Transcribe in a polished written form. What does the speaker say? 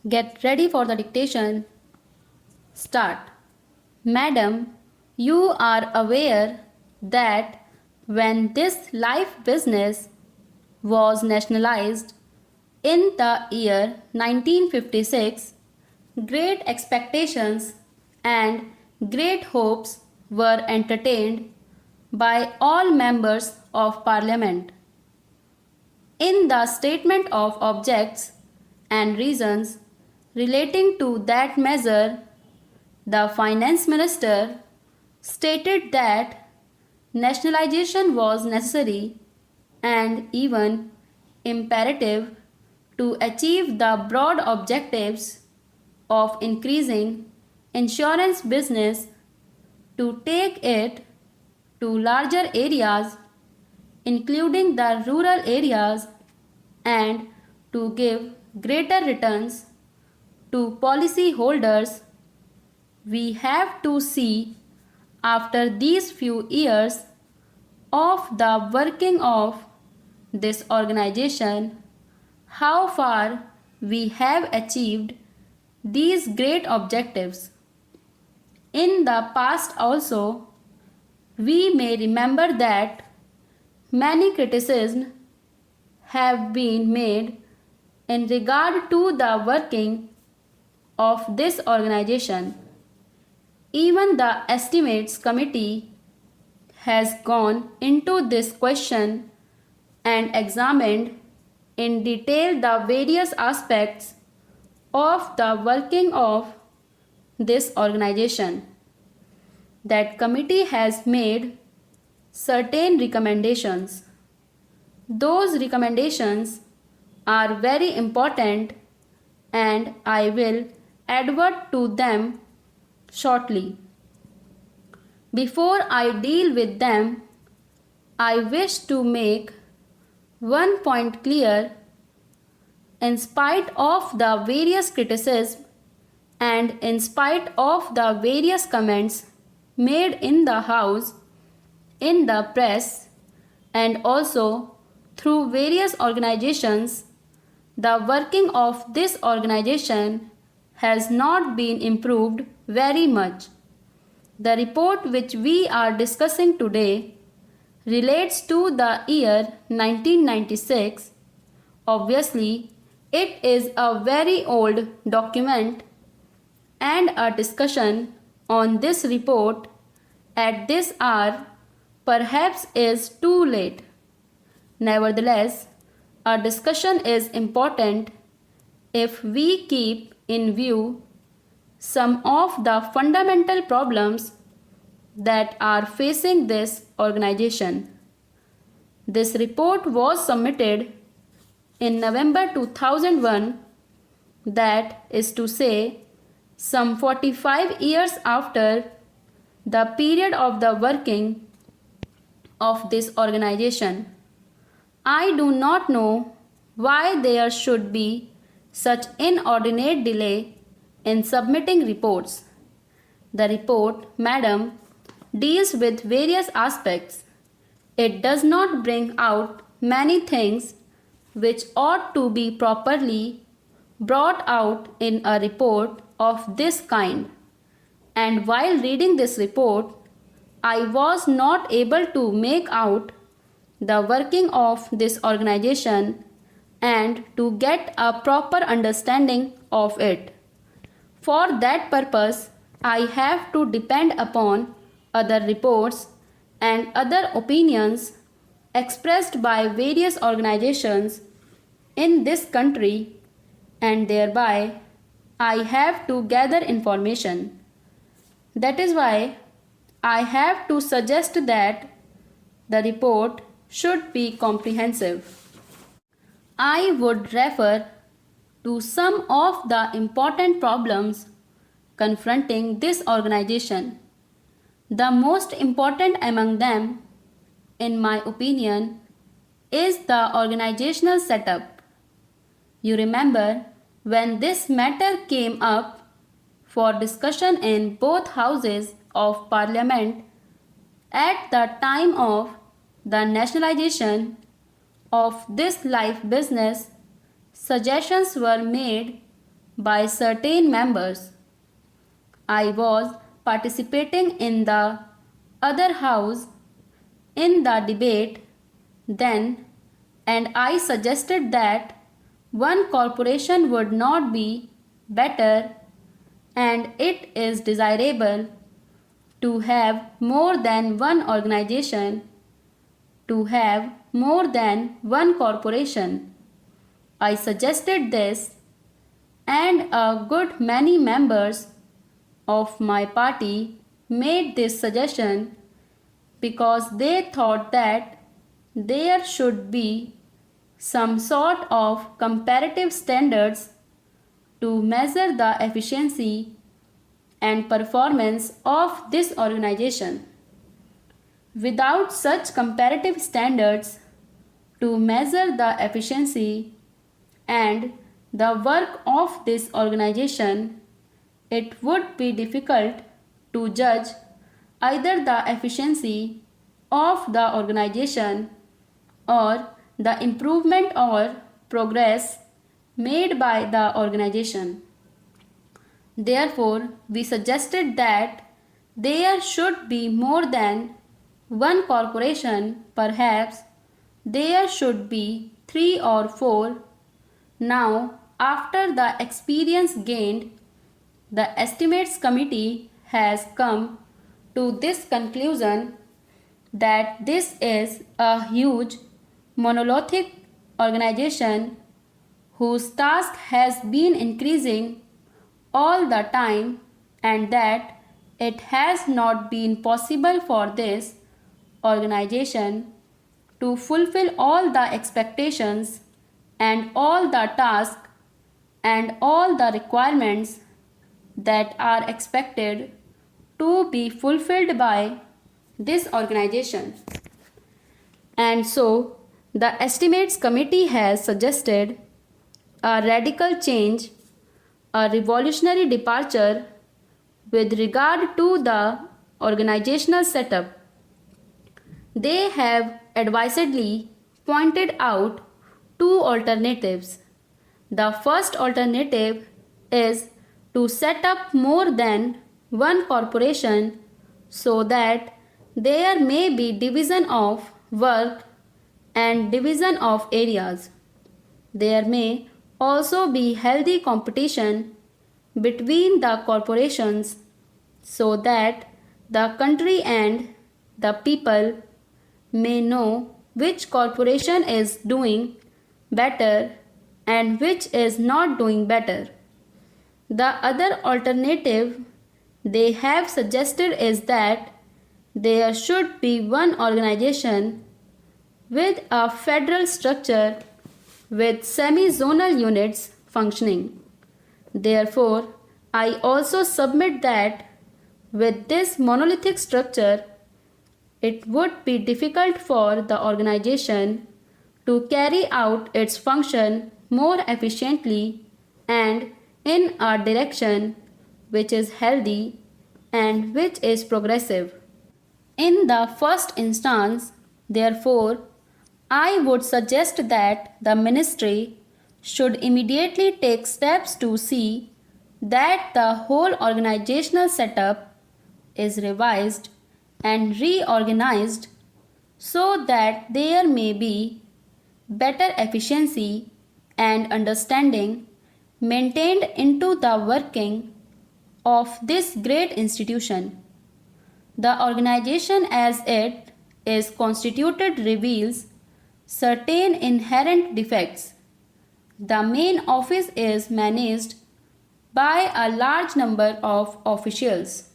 Get ready for the dictation. Start. Madam, you are aware that when this life business was nationalized in the year 1956, great expectations and great hopes were entertained by all members of Parliament. In the statement of objects and reasons relating to that measure, the Finance Minister stated that nationalization was necessary and even imperative to achieve the broad objectives of increasing insurance business, to take it to larger areas, including the rural areas, and to give greater returns to policy holders. We have to see, after these few years of the working of this organization, how far we have achieved these great objectives. In the past also, we may remember that many criticisms have been made in regard to the working of this organization. Even the Estimates Committee has gone into this question and examined in detail the various aspects of the working of this organization. That committee has made certain recommendations. Those recommendations are very important and I will advert to them shortly. Before I deal with them, I wish to make one point clear. In spite of the various criticisms and in spite of the various comments made in the House, in the press, and also through various organizations, the working of this organization has not been improved very much. The report which we are discussing today relates to the year 1996. Obviously, it is a very old document and a discussion on this report at this hour perhaps is too late. Nevertheless, a discussion is important if we keep in view some of the fundamental problems that are facing this organization. This report was submitted in November 2001, that is to say, some 45 years after the period of the working of this organization. I do not know why there should be such inordinate delay in submitting reports. The report, madam, deals with various aspects. It does not bring out many things which ought to be properly brought out in a report of this kind. And while reading this report, I was not able to make out the working of this organization and to get a proper understanding of it. For that purpose, I have to depend upon other reports and other opinions expressed by various organizations in this country, and thereby I have to gather information. That is why I have to suggest that the report should be comprehensive. I would refer to some of the important problems confronting this organization. The most important among them, in my opinion, is the organizational setup. You remember when this matter came up for discussion in both houses of Parliament at the time of the nationalization of this life business, suggestions were made by certain members. I was participating in the other house in the debate then, and I suggested that one corporation would not be better, and it is desirable to have more than one organization, to have more than one corporation. I suggested this, and a good many members of my party made this suggestion because they thought that there should be some sort of comparative standards to measure the efficiency and performance of this organization. Without such comparative standards to measure the efficiency and the work of this organization, it would be difficult to judge either the efficiency of the organization or the improvement or progress made by the organization. Therefore, we suggested that there should be more than one corporation, perhaps there should be 3 or 4. Now, after the experience gained, the estimates committee has come to this conclusion that this is a huge monolithic organization whose task has been increasing all the time, and that it has not been possible for this organization to fulfill all the expectations and all the tasks and all the requirements that are expected to be fulfilled by this organization. And so, the estimates committee has suggested a radical change, a revolutionary departure with regard to the organizational setup. They have advisedly pointed out 2 alternatives. The first alternative is to set up more than one corporation so that there may be division of work and division of areas. There may also be healthy competition between the corporations so that the country and the people may know which corporation is doing better and which is not doing better. The other alternative they have suggested is that there should be one organization with a federal structure with semi-zonal units functioning. Therefore, I also submit that with this monolithic structure, it would be difficult for the organization to carry out its function more efficiently and in a direction which is healthy and which is progressive. In the first instance, therefore, I would suggest that the ministry should immediately take steps to see that the whole organizational setup is revised and reorganized so that there may be better efficiency and understanding maintained into the working of this great institution. The organization as it is constituted reveals certain inherent defects. The main office is managed by a large number of officials.